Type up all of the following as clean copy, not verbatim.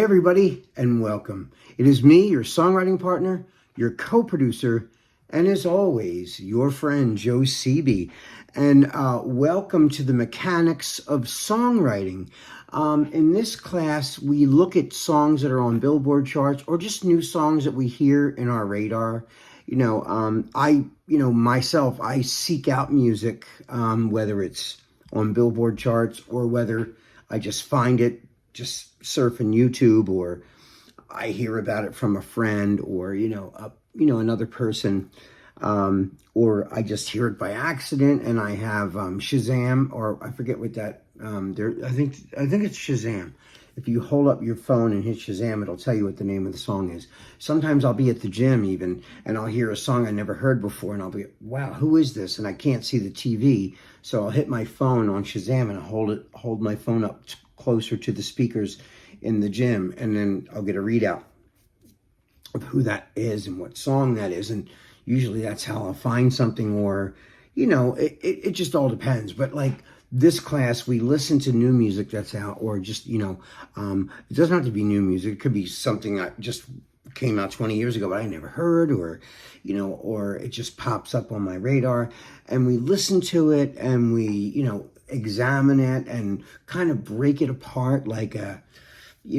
everybody, and welcome. It is me, your songwriting partner, your co-producer, and as always, your friend, Joe Seeby. And welcome to the Mechanics of Songwriting. In this class, we look at songs that are on Billboard charts or just new songs that we hear in our radar. Myself, I seek out music, whether it's on Billboard charts or whether I just find it just surfing YouTube, or I hear about it from a friend, or another person, or I just hear it by accident, and I have Shazam, or I forget what that I think it's Shazam. If you hold up your phone and hit Shazam, it'll tell you what the name of the song is. Sometimes I'll be at the gym even, and I'll hear a song I never heard before, and I'll be, wow, who is this? And I can't see the TV, so I'll hit my phone on Shazam, and I'll hold my phone up closer to the speakers in the gym, and then I'll get a readout of who that is and what song that is, and usually that's how I'll find something, or it just all depends. But like this class, we listen to new music that's out, or just it doesn't have to be new music. It could be something that just came out 20 years ago but I never heard, or it just pops up on my radar, and we listen to it, and we examine it and kind of break it apart like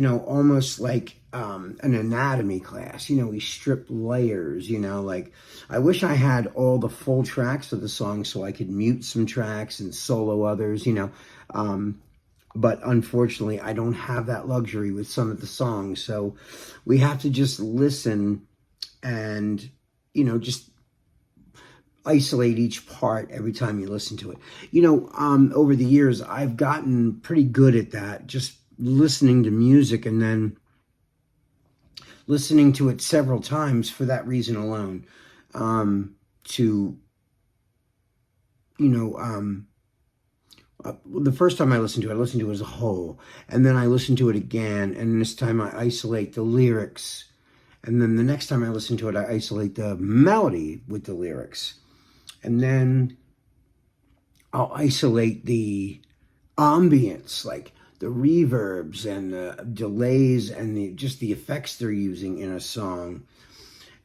almost like an anatomy class. We strip layers, like I wish I had all the full tracks of the song so I could mute some tracks and solo others, but unfortunately I don't have that luxury with some of the songs. So we have to just listen and, just isolate each part every time you listen to it. Over the years, I've gotten pretty good at that, just listening to music and then listening to it several times for that reason alone. The first time I listened to it as a whole, and then I listened to it again, and this time I isolate the lyrics, and then the next time I listen to it, I isolate the melody with the lyrics. And then I'll isolate the ambience, like the reverbs and the delays and just the effects they're using in a song.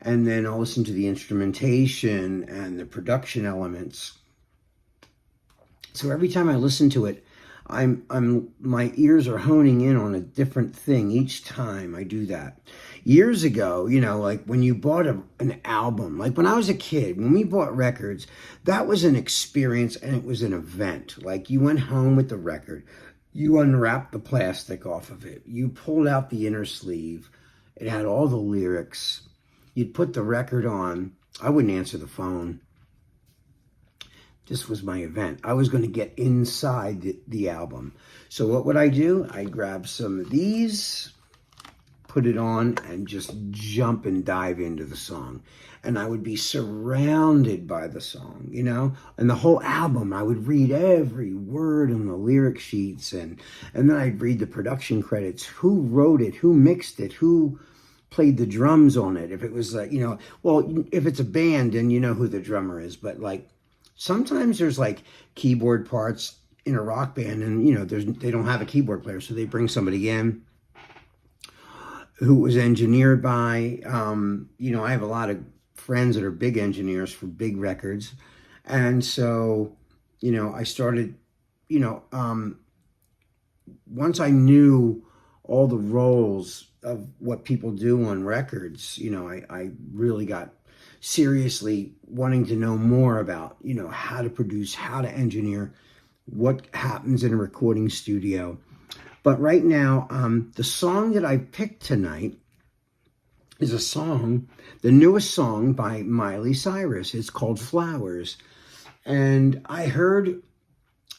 And then I'll listen to the instrumentation and the production elements. So every time I listen to it, my ears are honing in on a different thing each time I do that. Years ago, like when you bought an album, like when I was a kid, when we bought records, that was an experience and it was an event. Like you went home with the record, you unwrapped the plastic off of it, you pulled out the inner sleeve, it had all the lyrics, you'd put the record on. I wouldn't answer the phone. This was my event. I was going to get inside the album. So what would I do? I'd grab some of these, put it on, and just jump and dive into the song. And I would be surrounded by the song, and the whole album. I would read every word on the lyric sheets, and then I'd read the production credits. Who wrote it? Who mixed it? Who played the drums on it? If it was if it's a band, then you know who the drummer is. But like, sometimes there's like keyboard parts in a rock band, and they don't have a keyboard player, so they bring somebody in who was engineered by. I have a lot of friends that are big engineers for big records, and so I started. Once I knew all the roles of what people do on records, I really got seriously wanting to know more about, how to produce, how to engineer, what happens in a recording studio. But right now, the song that I picked tonight is a song, the newest song by Miley Cyrus. It's called Flowers. And I heard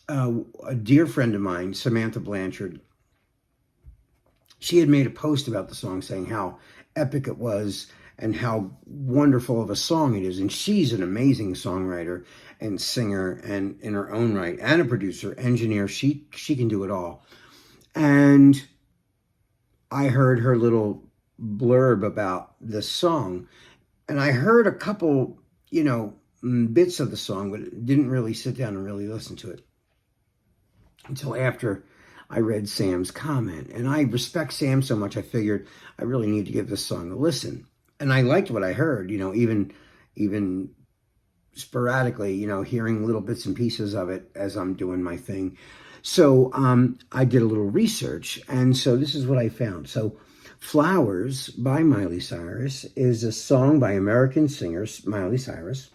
a dear friend of mine, Samantha Blanchard, she had made a post about the song saying how epic it was and how wonderful of a song it is. And she's an amazing songwriter and singer, and in her own right, and a producer, engineer. She can do it all. And I heard her little blurb about the song, and I heard a couple, bits of the song, but didn't really sit down and really listen to it until after I read Sam's comment. And I respect Sam so much, I figured I really need to give this song a listen. And I liked what I heard, even sporadically, hearing little bits and pieces of it as I'm doing my thing. So I did a little research, and so this is what I found. So Flowers by Miley Cyrus is a song by American singer Miley Cyrus.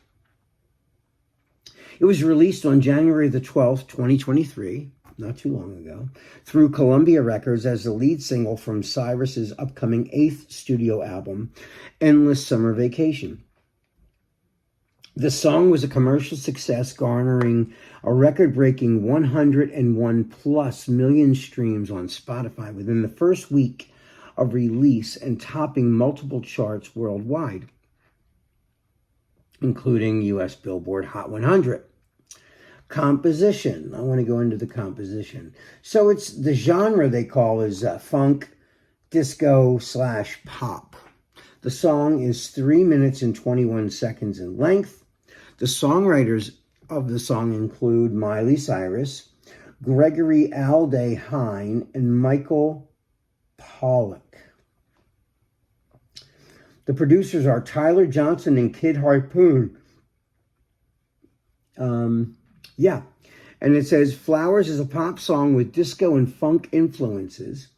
It was released on January the 12th, 2023, not too long ago, through Columbia Records as the lead single from Cyrus's upcoming 8th studio album, Endless Summer Vacation. The song was a commercial success, garnering a record-breaking 101 plus million streams on Spotify within the first week of release and topping multiple charts worldwide, including US Billboard Hot 100. Composition. I want to go into the composition. So it's the genre they call is funk, disco / pop. The song is 3 minutes and 21 seconds in length. The songwriters of the song include Miley Cyrus, Gregory Alde-Hine, and Michael Pollock. The producers are Tyler Johnson and Kid Harpoon. And it says, Flowers is a pop song with disco and funk influences.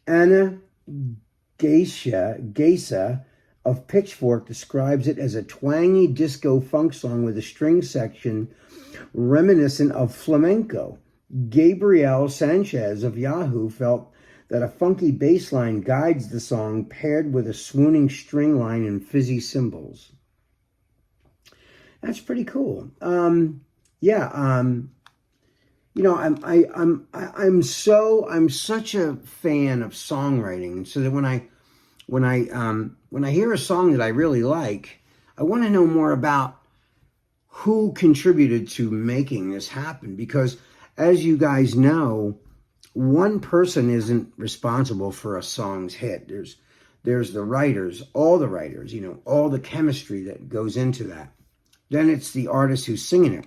Anna Geisa of Pitchfork describes it as a twangy disco funk song with a string section reminiscent of flamenco. Gabriel Sanchez of Yahoo felt that a funky bass line guides the song, paired with a swooning string line and fizzy cymbals. That's pretty cool. I'm such a fan of songwriting, so that when I hear a song that I really like, I want to know more about who contributed to making this happen, because as you guys know, one person isn't responsible for a song's hit. There's the writers, all the chemistry that goes into that. Then it's the artist who's singing it.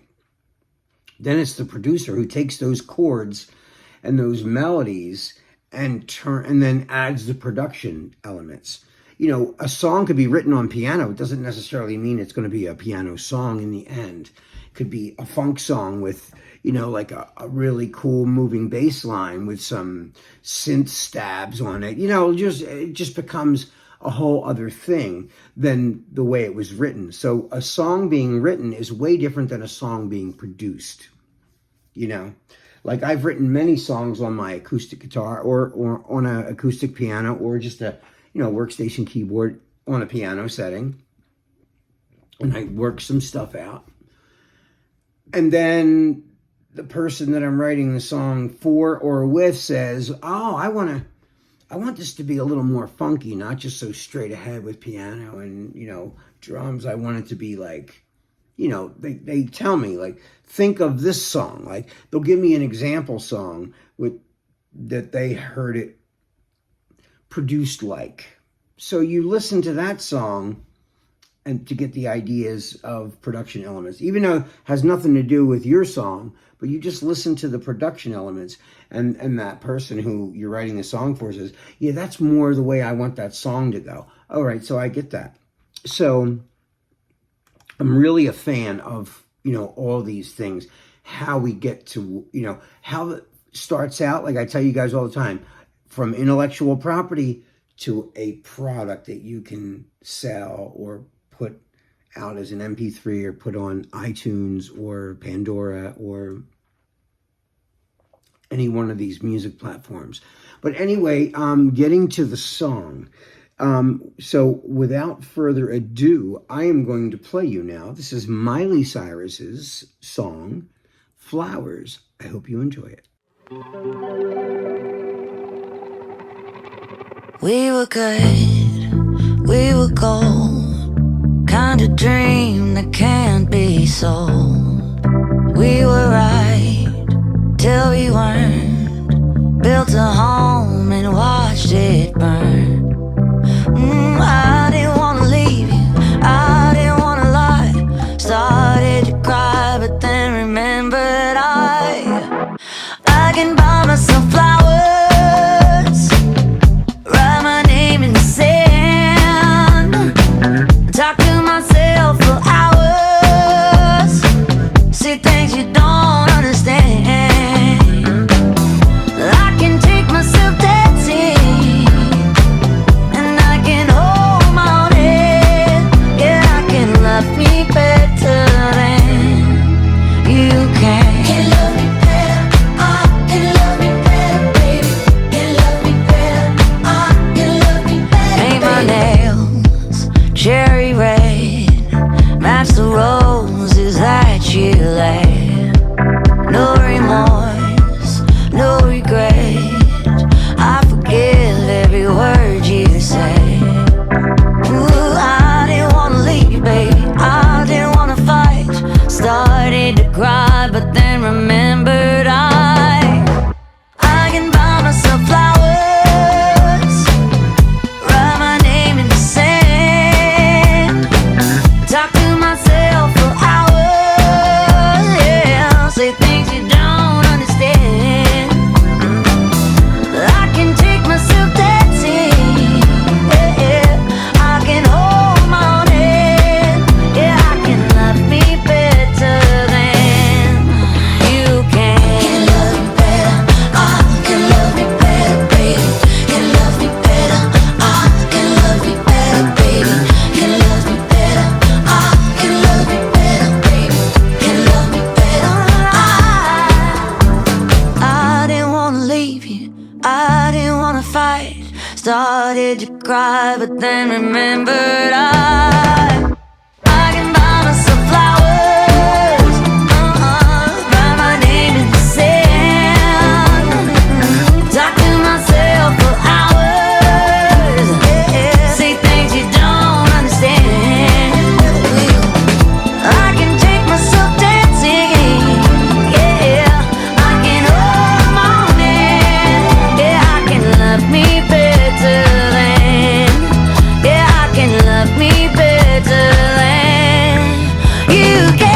Then it's the producer who takes those chords and those melodies and then adds the production elements. A song could be written on piano. It doesn't necessarily mean it's going to be a piano song in the end. It could be a funk song with, like a really cool moving bass line with some synth stabs on it. It just becomes a whole other thing than the way it was written. So a song being written is way different than a song being produced. Like I've written many songs on my acoustic guitar or on an acoustic piano or just a, workstation keyboard on a piano setting. And I work some stuff out. And then the person that I'm writing the song for or with says, oh, I want this to be a little more funky, not just so straight ahead with piano and, drums. I want it to be like, they tell me, like, think of this song. Like, they'll give me an example song that they heard it produced like. So you listen to that song and to get the ideas of production elements, even though it has nothing to do with your song, but you just listen to the production elements, and that person who you're writing the song for says, yeah, that's more the way I want that song to go. All right, so I get that. So I'm really a fan of, all these things, how we get to, how it starts out, like I tell you guys all the time, from intellectual property to a product that you can sell or put out as an MP3 or put on iTunes or Pandora or any one of these music platforms. But anyway, getting to the song. So without further ado, I am going to play you now. This is Miley Cyrus's song, Flowers. I hope you enjoy it. We were good, we were gold, kind of dream that can't be sold. We were right till we weren't, built a home and watched it burn. I didn't want to leave you, I didn't want to lie. Started to cry, but then remembered I can buy myself cry, but then remembered I can buy myself flowers, write my name in the sand, talk to myself for hours, say things you don't understand. I can take myself dancing, yeah, I can hold the morning, yeah, I can love me better than, yeah, I can love me better than you can.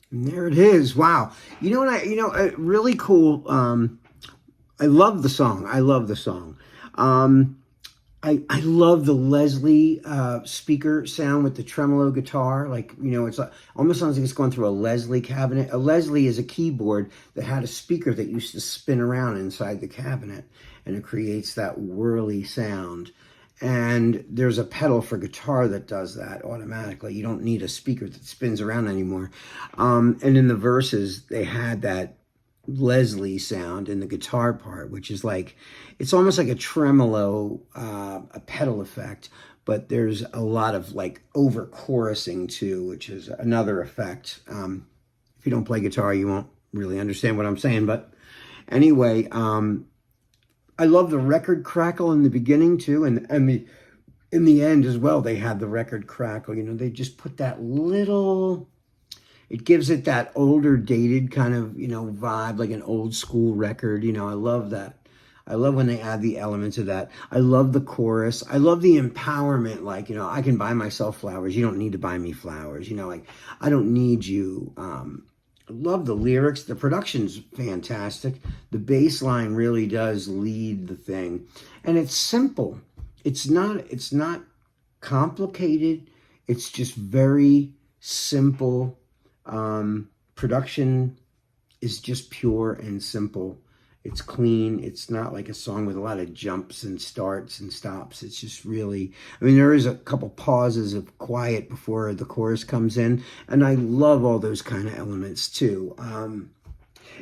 And there it is. Wow. You know what? Really cool. I love the song. I love the song. I love the Leslie speaker sound with the tremolo guitar. Like, it's almost sounds like it's going through a Leslie cabinet. A Leslie is a keyboard that had a speaker that used to spin around inside the cabinet, and it creates that whirly sound. And there's a pedal for guitar that does that automatically. You don't need a speaker that spins around anymore. And in the verses, they had that Leslie sound in the guitar part, which is like, it's almost like a tremolo, a pedal effect, but there's a lot of like over chorusing too, which is another effect. If you don't play guitar, you won't really understand what I'm saying. But anyway, I love the record crackle in the beginning too, and in the end as well. They had the record crackle. They just put that little. It gives it that older, dated kind of vibe, like an old school record. I love that. I love when they add the elements of that. I love the chorus. I love the empowerment. Like, I can buy myself flowers. You don't need to buy me flowers. Like, I don't need you. I love the lyrics. The production's fantastic. The bass line really does lead the thing. And it's simple. It's not complicated. It's just very simple. Production is just pure and simple. It's clean. It's not like a song with a lot of jumps and starts and stops. It's just really, there is a couple pauses of quiet before the chorus comes in. And I love all those kind of elements too.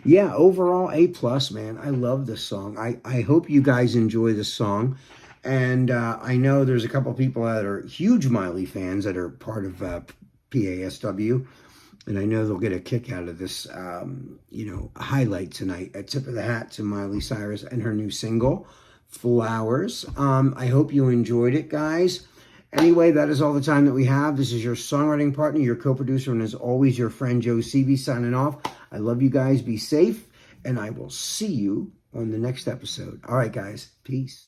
Yeah, overall, A+, man. I love this song. I hope you guys enjoy this song. And I know there's a couple people that are huge Miley fans that are part of PASW. And I know they'll get a kick out of this, highlight tonight. A tip of the hat to Miley Cyrus and her new single, Flowers. I hope you enjoyed it, guys. Anyway, that is all the time that we have. This is your songwriting partner, your co-producer, and as always, your friend Joe Seavey signing off. I love you guys. Be safe, and I will see you on the next episode. All right, guys. Peace.